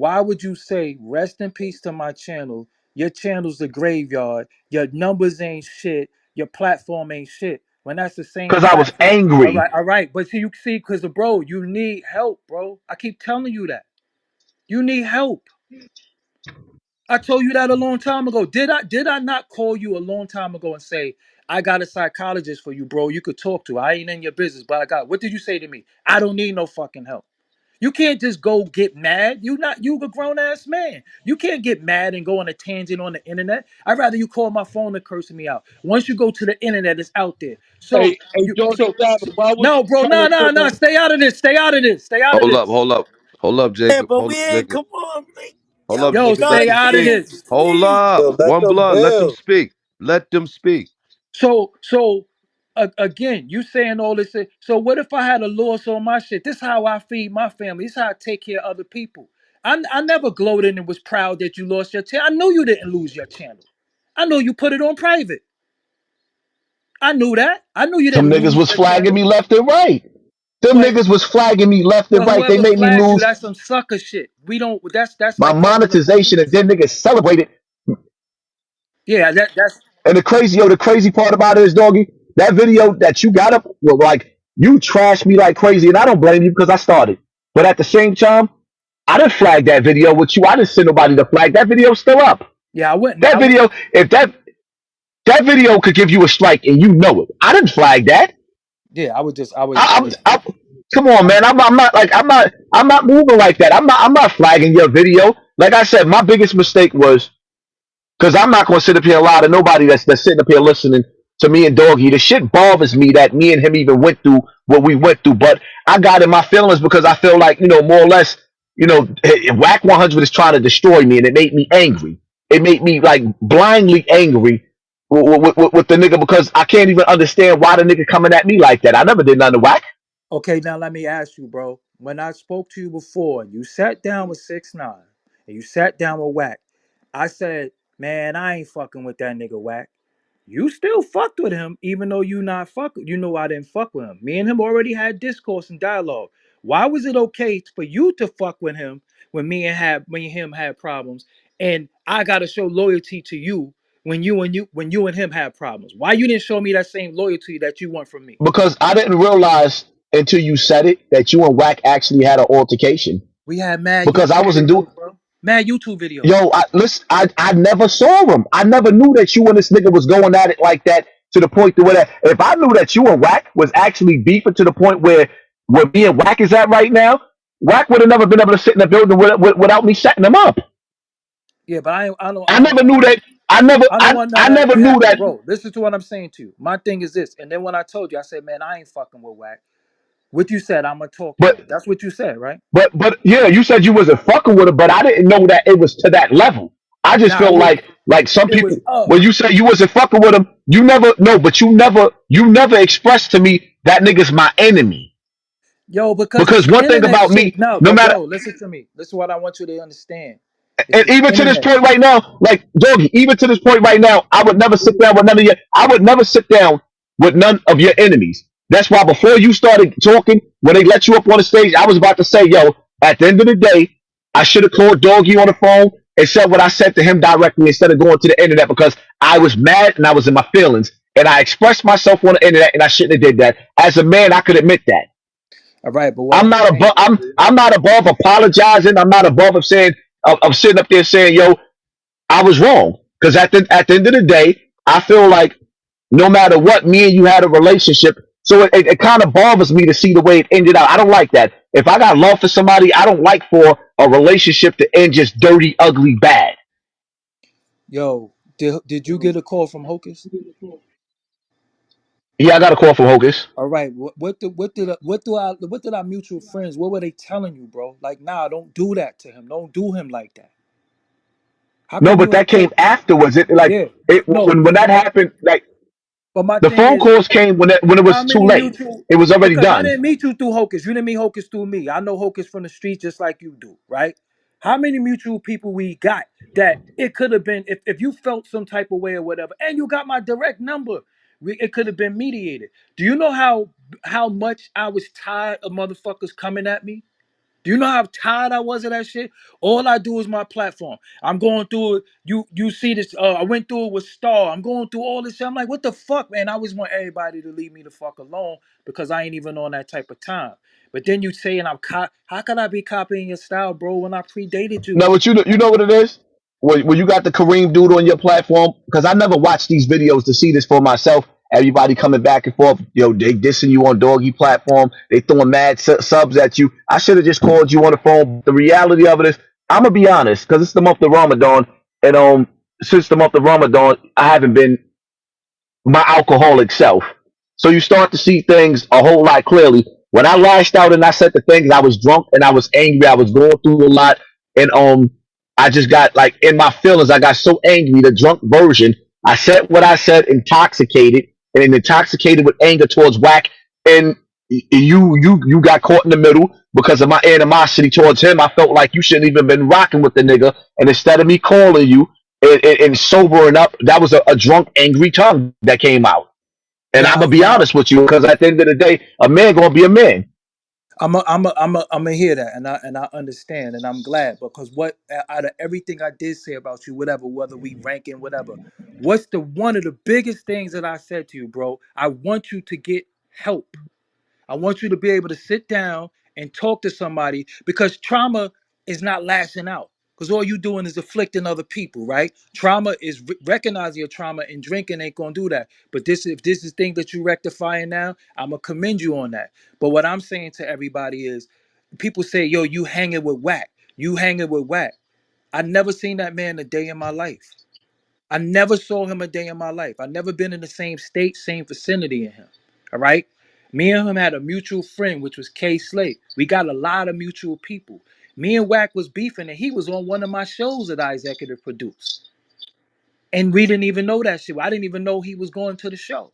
Why would you say rest in peace to my channel? Your channel's the graveyard. Your numbers ain't shit. Your platform ain't shit. When that's the same Because I was platform. angry. All right. But see, you see, because bro, you need help, bro. I keep telling you that. You need help. I told you that a long time ago. Did I not call you a long time ago and say, I got a psychologist for you, bro. You could talk to. I ain't in your business, but I got what did you say to me? I don't need no fucking help. You can't just go get mad. You a grown ass man. You can't get mad and go on a tangent on the internet. I'd rather you call my phone and cursing me out. Once you go to the internet, it's out there. So Hey, you Doggy Dagger, why was no, you bro, trying to no, put no. on? Stay out of this. Stay out of this. Stay out of Hold up, this. hold up, hold up, Yeah, Jacob. but Hold we up, ain't Jacob. come on. Hold Yo, up, Yo, Jacob. Let stay them out of speak. this. goddamn, Hold please. up. Yo, let One them blood. Let them build. speak. Let them speak. So again, you saying all this. So what if I had a loss on my shit? This is how I feed my family. This is how I take care of other people. I never gloated and was proud that you lost your channel. I know you didn't lose your channel. I know you put it on private. I knew that. I knew you Some didn't niggas lose was your flagging channel. me left and right. Them But niggas was flagging me left and but right. They whoever made me flagged you, lose that's some sucker shit. We don't. That's my like calling the monetization, and police. then niggas celebrated. Yeah, that's And the crazy part about it is, doggy, that video that you got up, well, like you trashed me like crazy, and I don't blame you because I started. But at the same time, I didn't flag that video with you. I didn't send nobody to flag. That video's still up. yeah. I wouldn't. That video, if that video could give you a strike and you know it, I didn't flag that. Yeah, I would just. I would. I I, would. I, I come on, I'm. man. I'm not moving like that. I'm not flagging your video. Like I said, my biggest mistake was because I'm not gonna sit up here and lie to nobody that's sitting up here listening to me and Doggy. The shit bothers me that me and him even went through what we went through. But I got in my feelings because I feel like, more or less, Whack 100 is trying to destroy me, and it made me angry. It made me like blindly angry with the nigga because I can't even understand why the nigga coming at me like that. I never did nothing to Whack. Okay, now let me ask you, bro. When I spoke to you before, you sat down with 6ix9ine and you sat down with Whack. I said, man, I ain't fucking with that nigga Whack. You still fucked with him, even though you not fuck. You know I didn't fuck with him. Me and him already had discourse and dialogue. Why was it okay for you to fuck with him when me and him had problems, and I gotta show loyalty to you when you and him had problems? Why you didn't show me that same loyalty that you want from me? Because I didn't realize until you said it that you and Whack actually had an altercation. We had mad Because I YouTube wasn't doing. videos, bro. Mad YouTube videos. Yo, listen, I never saw him. I never knew that you and this nigga was going at it like that to the point to where that if I knew that you and Wack was actually beefing to the point where me and Wack is at right now, Wack would have never been able to sit in the building without me setting him up. Yeah, but I don't I I don't never want knew none of that. I never I don't I, want none I of that never to knew happen, that. bro. Listen to what I'm saying to you. My thing is this, and then when I told you, I said, man, I ain't fucking with Wack. What you said, I'ma talk to But him. That's what you said, right? but yeah, you said you wasn't fucking with her, but I didn't know that it was to that level. I just Nah, felt like some it was people up. when you say you wasn't fucking with him, you never no, but you never expressed to me that nigga's my enemy. Yo, because Because it's one thing internet about shit. me, No, no but matter bro, listen to me. Listen to what I want you to understand. It's and this even to this internet point shit. right now, like Doggy, even to this point right now, I would never sit down with none of your. I would never sit down with none of your enemies. That's why before you started talking, when they let you up on the stage, I was about to say, yo, at the end of the day, I should have called Doggy on the phone and said what I said to him directly instead of going to the internet because I was mad and I was in my feelings and I expressed myself on the internet and I shouldn't have did that. As a man, I could admit that. All right, but what I'm I'm not saying above. I'm not above apologizing. I'm not above of saying of sitting up there saying, "Yo, I was wrong." Because at the end of the day, I feel like no matter what, me and you had a relationship. So it kind of bothers me to see the way it ended out. I don't like that. If I got love for somebody, I don't like for a relationship to end just dirty, ugly, bad. yo, did you get a call from Hocus? Yeah, I got a call from Hocus. All right, what did our mutual friends, what were they telling you, bro? Like, nah, don't do that to him. Don't do him like that. How No, come but you that ain't came call? afterwards. It like Yeah, it no, when that happened. Like but my the thing phone is, calls came when it how was too many late. mutual? It was already Because I done. didn't meet you through Hocus. You didn't meet Hocus through me. I know Hocus from the street just like you do, right? How many mutual people we got that it could have been if you felt some type of way or whatever, and you got my direct number, it could have been mediated. Do you know how much I was tired of motherfuckers coming at me? Do you know how tired I was of that shit? All I do is my platform. I'm going through it. You see this? I went through it with Star. I'm going through all this shit. I'm like, what the fuck, man? I always want everybody to leave me the fuck alone because I ain't even on that type of time. But then you saying how could I be copying your style, bro? When I predated you. No, but you know what it is? When you got the Kareem dude on your platform, because I never watched these videos to see this for myself. Everybody coming back and forth, they dissing you on Doggy platform. They throwing mad subs at you. I should have just called you on the phone. The reality of it is, I'm gonna be honest, because it's the month of Ramadan, and since the month of Ramadan, I haven't been my alcoholic self. So you start to see things a whole lot clearly. When I lashed out and I said the things, I was drunk and I was angry. I was going through a lot, and I just got like in my feelings. I got so angry. The drunk version. I said what I said, intoxicated, and intoxicated with anger towards Whack. And you got caught in the middle because of my animosity towards him. I felt like you shouldn't even been rocking with the nigga. And instead of me calling you, and sobering up, that was a drunk, angry tongue that came out. And I'm Now, gonna be now honest with you, because at the end of the day, a man gonna be a man. I'm a hear that, and I understand, and I'm glad because what out of everything I did say about you, whatever, whether we ranking, whatever, what's the one of the biggest things that I said to you, bro? I want you to get help. I want you to be able to sit down and talk to somebody because trauma is not lashing out. Because all you doing is afflicting other people, right? Trauma is recognizing your trauma, and drinking ain't gonna do that. But if this is thing that you rectifying now, I'm gonna commend you on that. But what I'm saying to everybody is, people say, "Yo, you hanging with Whack? You hanging with Whack?" I never seen that man a day in my life. I never saw him a day in my life. I never been in the same state, same vicinity in him. All right. Me and him had a mutual friend, which was K Slate. We got a lot of mutual people. Me and Wack was beefing, and he was on one of my shows that I executive produced. And we didn't even know that shit. I didn't even know he was going to the show.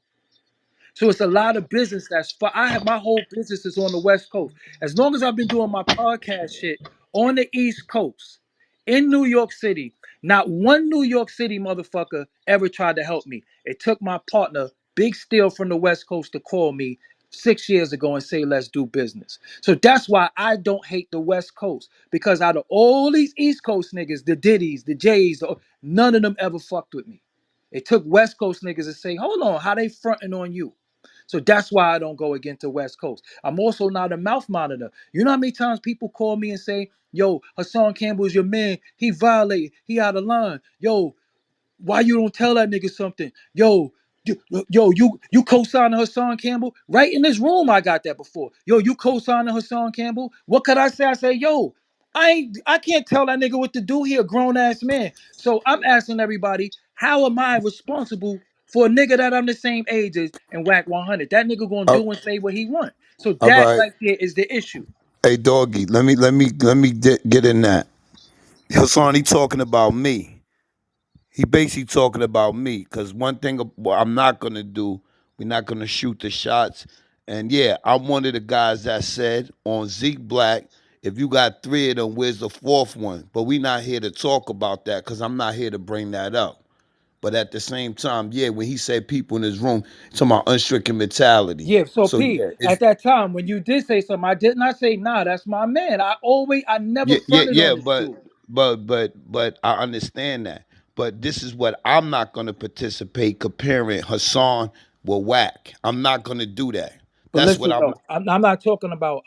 So it's a lot of business that's for I have my whole business is on the West Coast. As long as I've been doing my podcast shit on the East Coast, in New York City, not one New York City motherfucker ever tried to help me. It took my partner, Big Steel from the West Coast, to call me 6 years ago and say, let's do business. So that's why I don't hate the West Coast. Because out of all these East Coast niggas, the Diddies, the Jays, none of them ever fucked with me. It took West Coast niggas to say, hold on, how they fronting on you? So that's why I don't go against the West Coast. I'm also not a mouth monitor. You know how many times people call me and say, yo, Hassan Campbell's your man. He violated. He out of line. Yo, why you don't tell that nigga something? You co-signing Hassan Campbell? Right in this room, I got that before. Yo, you co-signing Hassan Campbell? What could I say? I say, yo, I can't tell that nigga what to do. He a grown ass man. So I'm asking everybody, how am I responsible for a nigga that I'm the same age as and whack 100? That nigga gonna All do and say what he want. So all that right. right there is the issue. Hey, doggy, get in that. Hassan, he talking about me. He basically talking about me because one thing what I'm not gonna do, we're not gonna shoot the shots. And yeah, I'm one of the guys that said on Zeke Black, if you got three of them, where's the fourth one? But we not here to talk about that because I'm not here to bring that up. But at the same time, yeah, when he said people in his room, he's talking about unstricken mentality. Yeah, so So P, yeah, at it's that time when you did say something, I did not say, nah, that's my man. I never fronted on this dude. but I understand that. But this is what I'm not gonna participate comparing Hassan with Whack. I'm not gonna do that. But That's what listen, I'm. though, I'm not talking about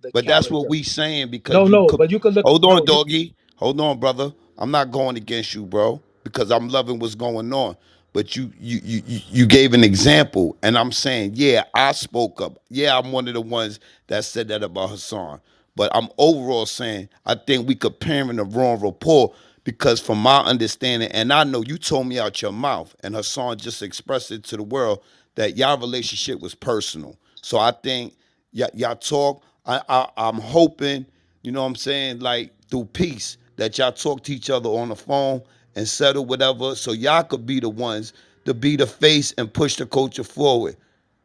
the But that's what character. we saying because No, you no, could. but you could look. Hold on, No, you. doggy. Hold on, brother. I'm not going against you, bro, because I'm loving what's going on. But you gave an example, and I'm saying, yeah, I spoke up. Yeah, I'm one of the ones that said that about Hassan. But I'm overall saying I think we comparing the wrong rapport because from my understanding, and I know you told me out your mouth, and Hassan just expressed it to the world that y'all relationship was personal. So I think y'all talk. I'm hoping, you know what I'm saying, like through peace, that y'all talk to each other on the phone and settle whatever so y'all could be the ones to be the face and push the culture forward.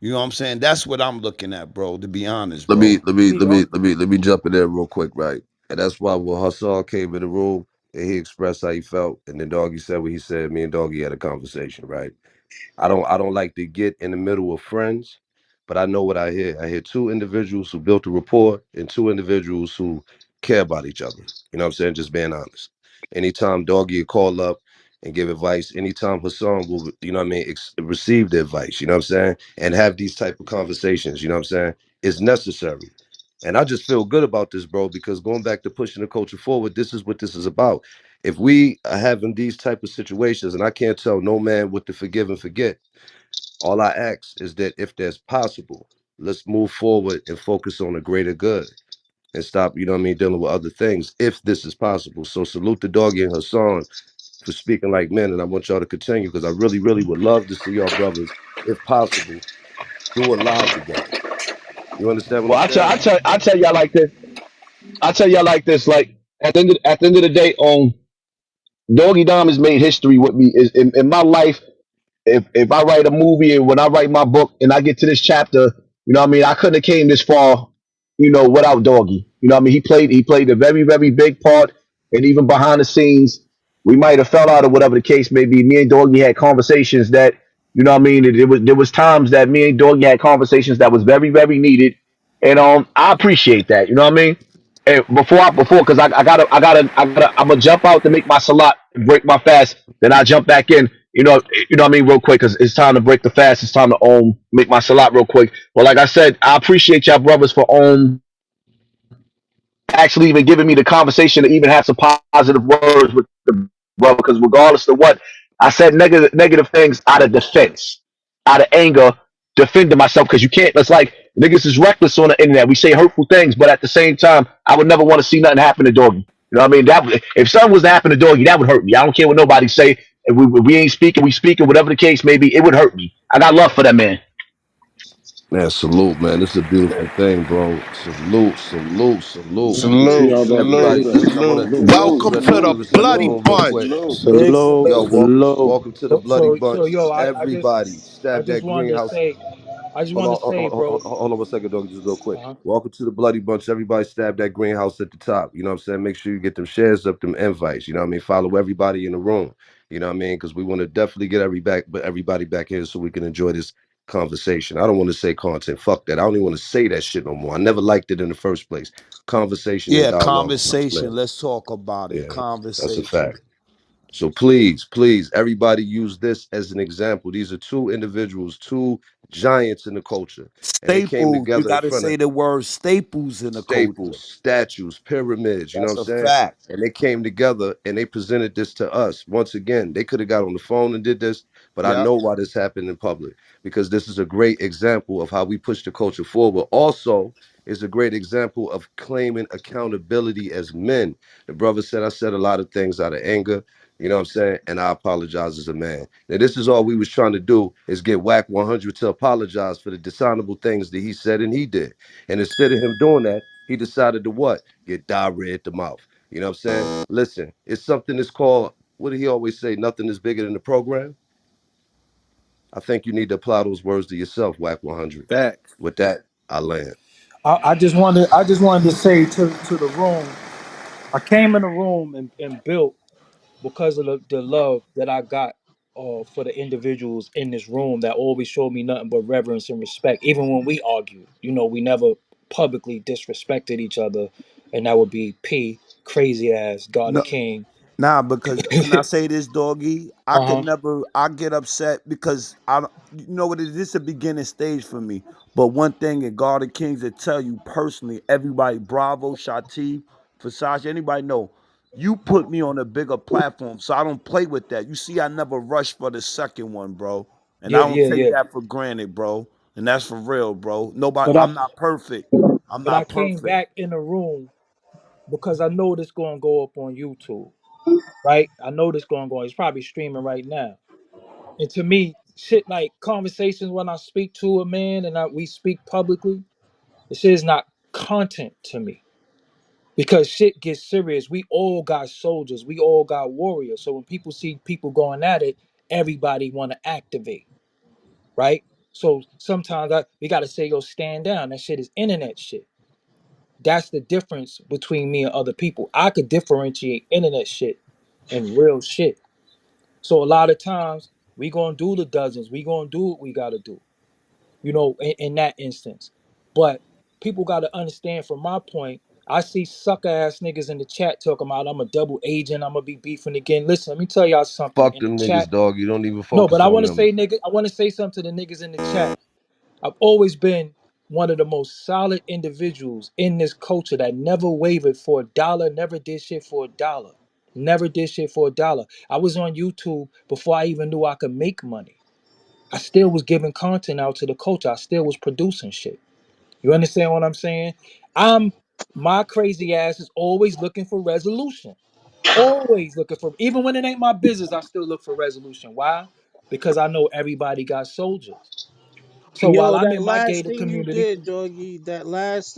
You know what I'm saying? That's what I'm looking at, bro, to be honest, Let bro. me let me P, let me let me let me jump in there real quick, right? And that's why when Hassan came in the room and he expressed how he felt, and then Doggy said what he said, me and Doggy had a conversation, right? I don't like to get in the middle of friends, but I know what I hear. I hear two individuals who built a rapport and two individuals who care about each other. You know what I'm saying? Just being honest. Anytime Doggy will call up and give advice, anytime Hassan will, you know what I mean, receive the advice, you know what I'm saying? And have these type of conversations, you know what I'm saying? Is necessary. And I just feel good about this, bro, because going back to pushing the culture forward, this is what this is about. If we are having these type of situations, and I can't tell no man what to forgive and forget, all I ask is that if that's possible, let's move forward and focus on the greater good and stop, you know what I mean, dealing with other things if this is possible. So salute the doggy and Hassan for speaking like men. And I want y'all to continue because I really, really would love to see y'all brothers, if possible, do a live together. You understand what I'm Well, saying? I tell y'all like this. I tell y'all like this. Like at the end of the day, Doggy Dom has made history with me. Is in my life. If I write a movie and when I write my book and I get to this chapter, you know what I mean, I couldn't have came this far, without Doggy. You know what I mean? He played a very, very big part, and even behind the scenes, we might have fell out or whatever the case may be. Me and Doggy had conversations that, you know what I mean, there was times that me and Doggy had conversations that was very, very needed. And I appreciate that, you know what I mean? And before because I'm gonna jump out to make my salat, break my fast, then I jump back in. You know what I mean, real quick, because it's time to break the fast. It's time to make my salat real quick. But like I said, I appreciate y'all brothers for actually even giving me the conversation to even have some positive words with the brother. Because regardless of what I said, negative things out of defense, out of anger, defending myself. Because you can't. It's like niggas is reckless on the internet. We say hurtful things, but at the same time, I would never want to see nothing happen to Doggy. You know what I mean? If something was to happen to Doggy, that would hurt me. I don't care what nobody say. If we ain't speaking, we speaking. Whatever the case may be, it would hurt me. I got love for that man. Man, salute, man. This is a beautiful thing, bro. Salute, salute, salute. See Salute, y'all about to Everybody, say salute, that. listen, I want to Salute. Welcome let the to the brothers in the Bloody room real quick. Bunch. Big salute, Yo, salute. salute. welcome to the Bloody Bunch. Yo, Everybody, I stab just that wanted to greenhouse. say, I just Hold wanted on, to say, bro. hold on 1 second, dog. Just real quick. Uh-huh. Welcome to the Bloody Bunch. Everybody stab that greenhouse at the top. You know what I'm saying? Make sure you get them shares up, them invites. You know what I mean? Follow everybody in the room. You know what I mean? Because we want to definitely get everybody back here so we can enjoy this conversation. I don't want to say content. Fuck that. I don't even want to say that shit no more. I never liked it in the first place. Conversation and Yeah, dialogue amongst conversation. men. Let's talk about it. Yeah, that's a Conversation. fact. So please, please, everybody use this as an example. These are two individuals, two giants in the culture, and they came Staples. You together in got to front of say the word staples in the staples, culture. statues, pyramids, you know what That's I'm a saying? fact. And they came together and they presented this to us. Once again, they could have got on the phone and did this, but I Yep. know why this happened in public because this is a great example of how we push the culture forward. Also, is a great example of claiming accountability as men. The brother said I said a lot of things out of anger. You know what I'm saying? And I apologize as a man. Now, this is all we was trying to do is get Whack 100 to apologize for the dishonorable things that he said and he did. And instead of him doing that, he decided to what? Get diarrhea at the mouth. You know what I'm saying? Listen, it's something that's called, what did he always say? Nothing is bigger than the program. I think you need to apply those words to yourself, Whack 100. Facts. With that, I land. I just wanted to say to the room. I came in the room and built because of the love that I got for the individuals in this room that always showed me nothing but reverence and respect. Even when we argued, we never publicly disrespected each other, and that would be P, crazy ass, God the No, King. nah, because can I say this, doggy? I Uh could huh. never. I get upset because I don't. You know what it is? This is a beginning stage for me. But one thing in God of Kings that tell you personally, everybody, Bravo, Shati, Versace, anybody know, you put me on a bigger platform, so I don't play with that. You see, I never rush for the second one, bro, and I Yeah, don't yeah, take yeah. that for granted, bro. And that's for real, bro. Nobody. But I I'm not perfect. I'm but I not came perfect. back in the room because I know this gonna go up on YouTube, right? I know this gonna go. It's probably streaming right now. And to me, shit like conversations when I speak to a man and we speak publicly, this shit is not content to me because shit gets serious. We all got soldiers, we all got warriors. So when people see people going at it, everybody want to activate, right? So sometimes we got to say, yo, stand down. That shit is internet shit. That's the difference between me and other people. I could differentiate internet shit and real shit. So a lot of times we gonna do the dozens. We gonna do what we gotta do. in that instance. But people got to understand from my point. I see sucker ass niggas in the chat talking about I'm a double agent. I'm gonna be beefing again. Listen, let me tell y'all something Fuck in the them niggas, chat. dog. You don't even No, but focus I on want to them. say, nigga, I want to say something to the niggas in the chat. I've always been one of the most solid individuals in this culture that never wavered for a dollar, never did shit for a dollar. Never did shit for a dollar. I was on YouTube before I even knew I could make money. I still was giving content out to the culture. I still was producing shit. You understand what I'm saying? I'm My crazy ass is always looking for resolution. Always looking for, even when it ain't my business, I still look for resolution. Why? Because I know everybody got soldiers. So while Yo, I'm that in my last gated thing you community, did, doggy, that last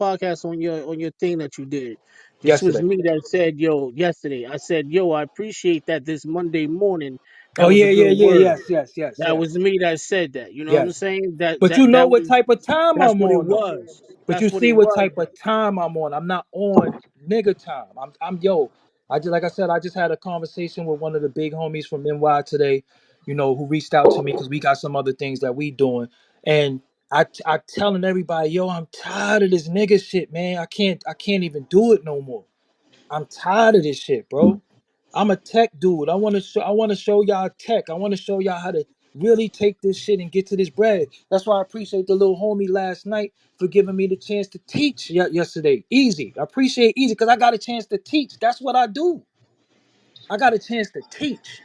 podcast on your thing that you did. This was yesterday. me that said, yo, yesterday. I said, yo, I appreciate that this Monday morning. Oh That was a yeah, good yeah, yeah, word. yes, yes, yes, That yes, was me that said that. You know what I'm yes. saying? That But that you know that what was type of time that's I'm what it on though. was. But you That's what it see what was. type of time I'm on. I'm not on nigga time. I'm yo. I just, like I said, I just had a conversation with one of the big homies from NY today, who reached out to me because we got some other things that we doing. And I telling everybody, yo, I'm tired of this nigga shit, man. I can't even do it no more. I'm tired of this shit, bro. I'm a tech dude. I want to show y'all tech. I want to show y'all how to really take this shit and get to this bread. That's why I appreciate the little homie last night for giving me the chance to teach yesterday. Easy. I appreciate easy because I got a chance to teach. That's what I do. I got a chance to teach.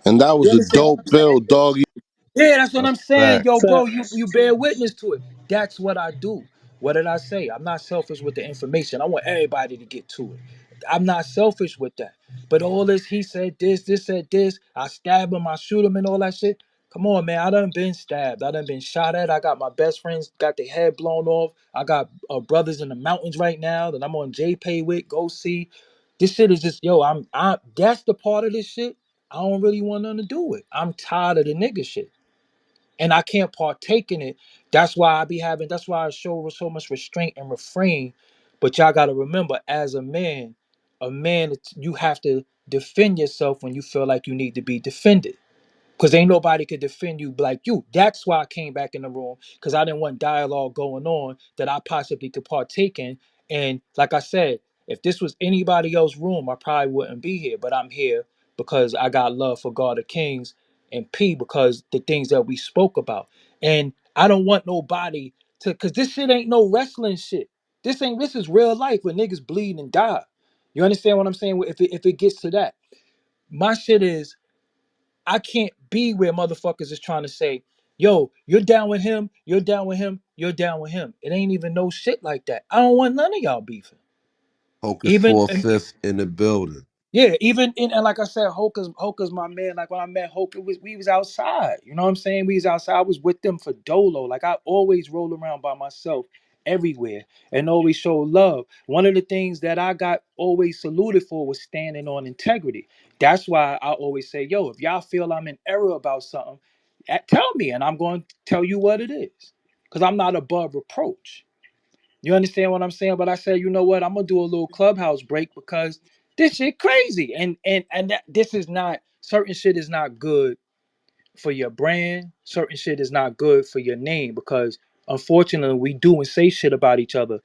And that You was a understand what dope I'm saying? build, doggy. Yeah, that's what That's I'm a saying. fact. Yo, bro, you Facts. bear witness to it. That's what I do. What did I say? I'm not selfish with the information. I want everybody to get to it. I'm not selfish with that. But all this, he said this said this, I stab him, I shoot him and all that shit. Come on, man. I done been stabbed. I done been shot at. I got my best friends got their head blown off. I got brothers in the mountains right now that I'm on JPay with. Go see. This shit is just, yo, I'm that's the part of this shit I don't really want nothing to do with. I'm tired of the nigga shit and I can't partake in it. That's why I show so much restraint and refrain. But y'all gotta remember, as a man, you have to defend yourself when you feel like you need to be defended. Because ain't nobody could defend you like you. That's why I came back in the room, because I didn't want dialogue going on that I possibly could partake in. And like I said, if this was anybody else's room, I probably wouldn't be here. But I'm here because I got love for God of Kings, and P because the things that we spoke about. And I don't want nobody to, because this shit ain't no wrestling shit. This is real life where niggas bleed and die. You understand what I'm saying? If it gets to that. My shit is, I can't be where motherfuckers is trying to say, yo, you're down with him, you're down with him, you're down with him. It ain't even no shit like that. I don't want none of y'all beefing. Hocus Even four fifth in the building. Yeah, even in, and like I said, Hoka's my man. Like when I met Hoka, we was outside. You know what I'm saying? We was outside. I was with them for Dolo. Like I always roll around by myself everywhere and always show love. One of the things that I got always saluted for was standing on integrity. That's why I always say, yo, if y'all feel I'm in error about something, tell me, and I'm going to tell you what it is. Because I'm not above reproach. You understand what I'm saying? But I said, you know what? I'm gonna do a little clubhouse break because this shit crazy, this is not, certain shit is not good for your brand. Certain shit is not good for your name because unfortunately we do and say shit about each other.